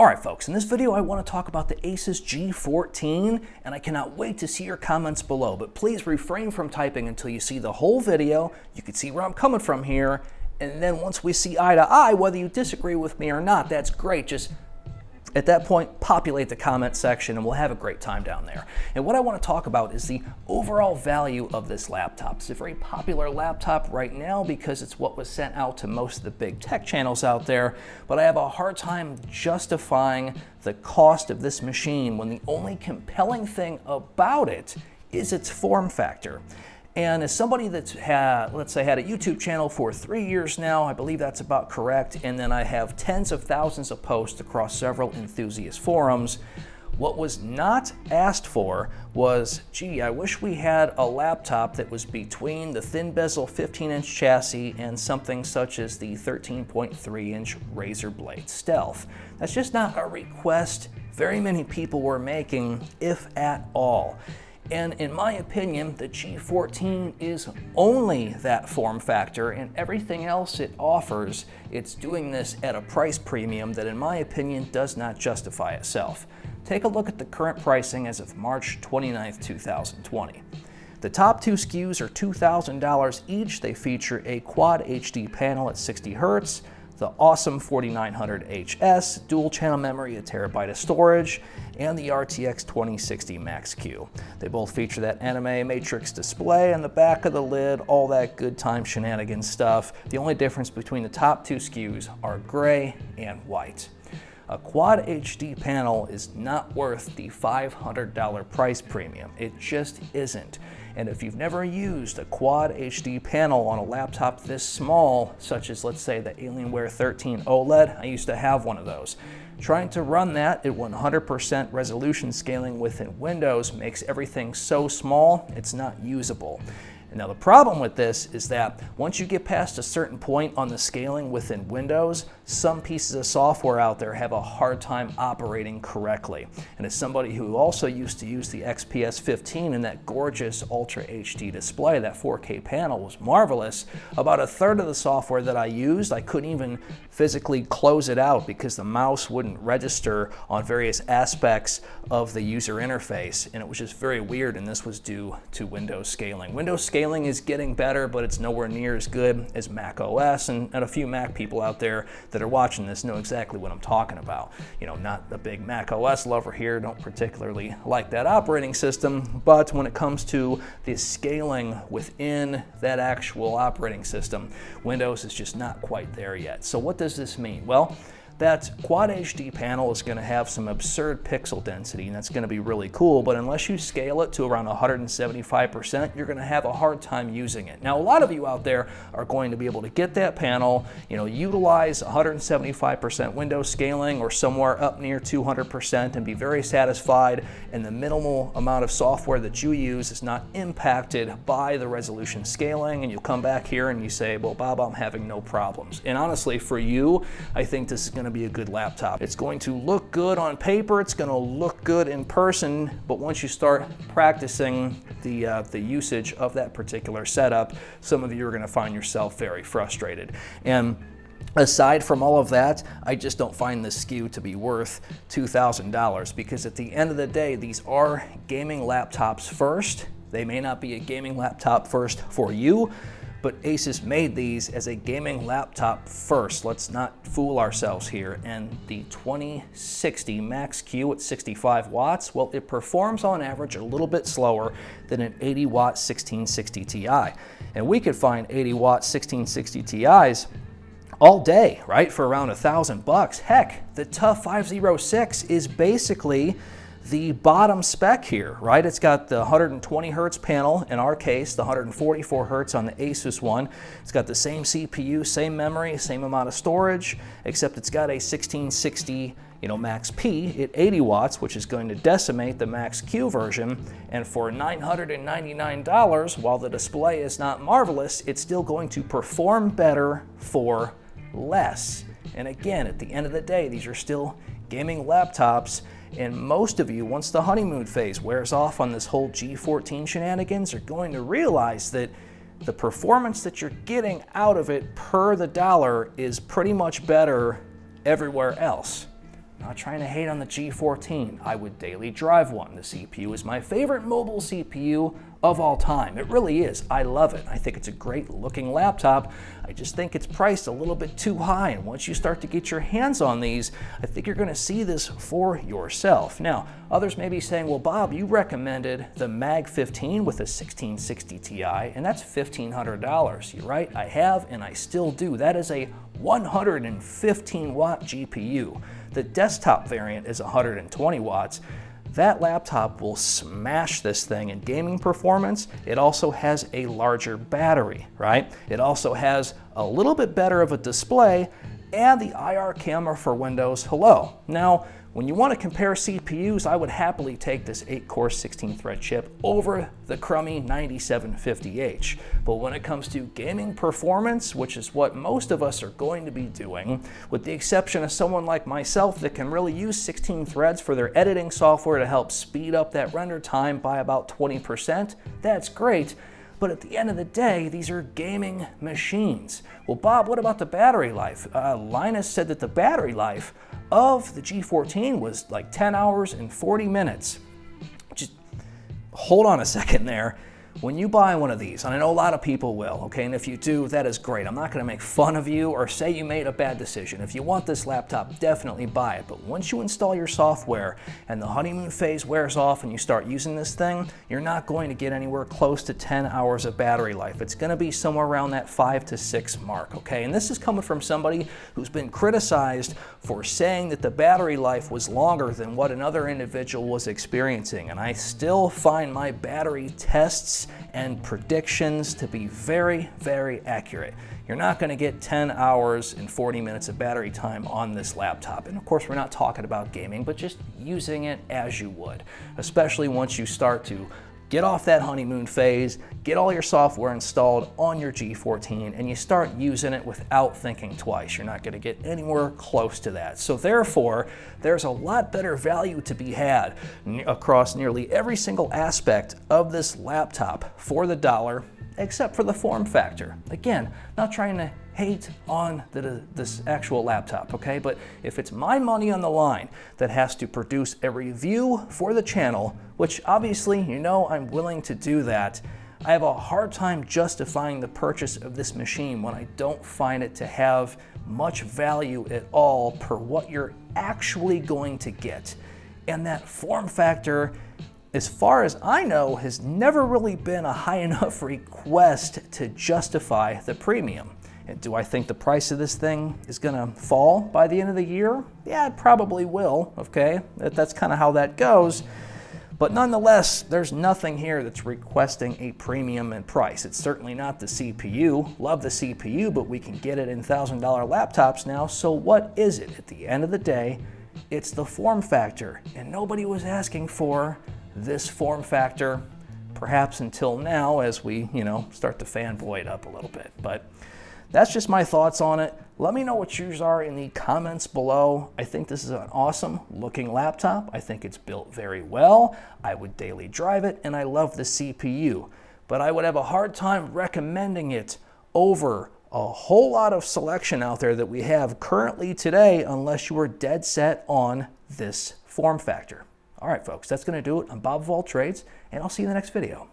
Alright folks, in this video I want to talk about the Asus G14, and I cannot wait to see your comments below, but please refrain from typing until you see the whole video. You can see where I'm coming from here, and then once we see eye to eye, whether you disagree with me or not, that's great. Just at that point, populate the comment section and we'll have a great time down there. And what I want to talk about is the overall value of this laptop. It's a very popular laptop right now because it's what was sent out to most of the big tech channels out there, but I have a hard time justifying the cost of this machine when the only compelling thing about it is its form factor. And as somebody that's had, let's say, had a YouTube channel for 3 years now, I believe that's about correct, and then I have tens of thousands of posts across several enthusiast forums, what was not asked for was, gee, I wish we had a laptop that was between the thin bezel 15-inch chassis and something such as the 13.3-inch Razer Blade Stealth. That's just not a request very many people were making, if at all. And in my opinion, the G14 is only that form factor, and everything else it offers, it's doing this at a price premium that in my opinion does not justify itself. Take a look at the current pricing as of March 29th, 2020. The top two SKUs are $2,000 each. They feature a Quad HD panel at 60 Hz, the awesome 4900HS, dual channel memory, 1 TB of storage, and the RTX 2060 Max-Q. They both feature that anime matrix display on the back of the lid, all that good time shenanigans stuff. The only difference between the top two SKUs are gray and white. A Quad HD panel is not worth the $500 price premium. It just isn't. And if you've never used a Quad HD panel on a laptop this small, such as let's say the Alienware 13 OLED, I used to have one of those. Trying to run that at 100% resolution scaling within Windows makes everything so small, it's not usable. Now the problem with this is that once you get past a certain point on the scaling within Windows, some pieces of software out there have a hard time operating correctly. And as somebody who also used to use the XPS 15 and that gorgeous Ultra HD display, that 4K panel was marvelous, about a third of the software that I used, I couldn't even physically close it out because the mouse wouldn't register on various aspects of the user interface. And it was just very weird, and this was due to Windows scaling. Windows scaling is getting better, but it's nowhere near as good as Mac OS, and a few Mac people out there that are watching this know exactly what I'm talking about. You know, not a big Mac OS lover here, don't particularly like that operating system, but when it comes to the scaling within that actual operating system, Windows is just not quite there yet. So what does this mean? Well, that Quad HD panel is going to have some absurd pixel density, and that's going to be really cool, but unless you scale it to around 175%, you're going to have a hard time using it. Now, a lot of you out there are going to be able to get that panel, utilize 175% Windows scaling or somewhere up near 200% and be very satisfied, and the minimal amount of software that you use is not impacted by the resolution scaling, and you come back here and you say, well, Bob, I'm having no problems. And honestly, for you, I think this is going to be a good laptop. It's going to look good on paper, it's going to look good in person, but once you start practicing the usage of that particular setup, some of you are going to find yourself very frustrated. And aside from all of that, I just don't find this SKU to be worth $2,000 because at the end of the day, these are gaming laptops first. They may not be a gaming laptop first for you, but Asus made these as a gaming laptop first. Let's not fool ourselves here. And the 2060 Max-Q at 65 watts, well, it performs on average a little bit slower than an 80-watt 1660 Ti. And we could find 80-watt 1660 Ti's all day, right, for around $1,000. Heck, the TUF 506 is basically the bottom spec here, right? It's got the 120 Hertz panel, in our case, the 144 Hertz on the Asus one. It's got the same CPU, same memory, same amount of storage, except it's got a 1660 Max P at 80 watts, which is going to decimate the Max Q version. And for $999, while the display is not marvelous, it's still going to perform better for less. And again, at the end of the day, these are still gaming laptops. And most of you, once the honeymoon phase wears off on this whole G14 shenanigans, are going to realize that the performance that you're getting out of it per the dollar is pretty much better everywhere else. Not trying to hate on the G14. I would daily drive one. The CPU is my favorite mobile CPU of all time. It really is. I love it. I think it's a great looking laptop. I just think it's priced a little bit too high. And once you start to get your hands on these, I think you're going to see this for yourself. Now, others may be saying, well, Bob, you recommended the Mag 15 with a 1660 Ti, and that's $1,500. You're right, I have, and I still do. That is a 115 watt GPU. The desktop variant is 120 watts. That laptop will smash this thing in gaming performance. It also has a larger battery, right? It also has a little bit better of a display and the IR camera for Windows Hello. Now, when you want to compare CPUs, I would happily take this 8-core 16-thread chip over the crummy 9750H. But when it comes to gaming performance, which is what most of us are going to be doing, with the exception of someone like myself that can really use 16 threads for their editing software to help speed up that render time by about 20%, that's great. But at the end of the day, these are gaming machines. Well, Bob, what about the battery life? Linus said that the battery life of the G14 was like 10 hours and 40 minutes. Just hold on a second there. When you buy one of these, and I know a lot of people will, okay, and if you do, that is great. I'm not going to make fun of you or say you made a bad decision. If you want this laptop, definitely buy it. But once you install your software and the honeymoon phase wears off and you start using this thing, you're not going to get anywhere close to 10 hours of battery life. It's going to be somewhere around that 5 to 6 mark, okay? And this is coming from somebody who's been criticized for saying that the battery life was longer than what another individual was experiencing. And I still find my battery tests and predictions to be very, very accurate. You're not going to get 10 hours and 40 minutes of battery time on this laptop. And of course, we're not talking about gaming, but just using it as you would, especially once you start to get off that honeymoon phase, get all your software installed on your G14, and you start using it without thinking twice. You're not going to get anywhere close to that. So therefore, there's a lot better value to be had across nearly every single aspect of this laptop for the dollar, except for the form factor. Again, not trying to hate on this actual laptop, okay? But if it's my money on the line that has to produce a review for the channel, which obviously, you know, I'm willing to do that, I have a hard time justifying the purchase of this machine when I don't find it to have much value at all per what you're actually going to get. And that form factor, as far as I know, has never really been a high enough request to justify the premium. And do I think the price of this thing is going to fall by the end of the year? Yeah, it probably will, okay? That's kind of how that goes. But nonetheless, there's nothing here that's requesting a premium in price. It's certainly not the CPU. Love the CPU, but we can get it in $1,000 laptops now. So what is it? At the end of the day, it's the form factor. And nobody was asking for this form factor, perhaps until now, as we, start to fanboy it up a little bit. But that's just my thoughts on it. Let me know what yours are in the comments below. I think this is an awesome looking laptop. I think it's built very well. I would daily drive it, and I love the CPU. But I would have a hard time recommending it over a whole lot of selection out there that we have currently today, unless you are dead set on this form factor. All right, folks, that's going to do it. I'm Bob of All Trades, and I'll see you in the next video.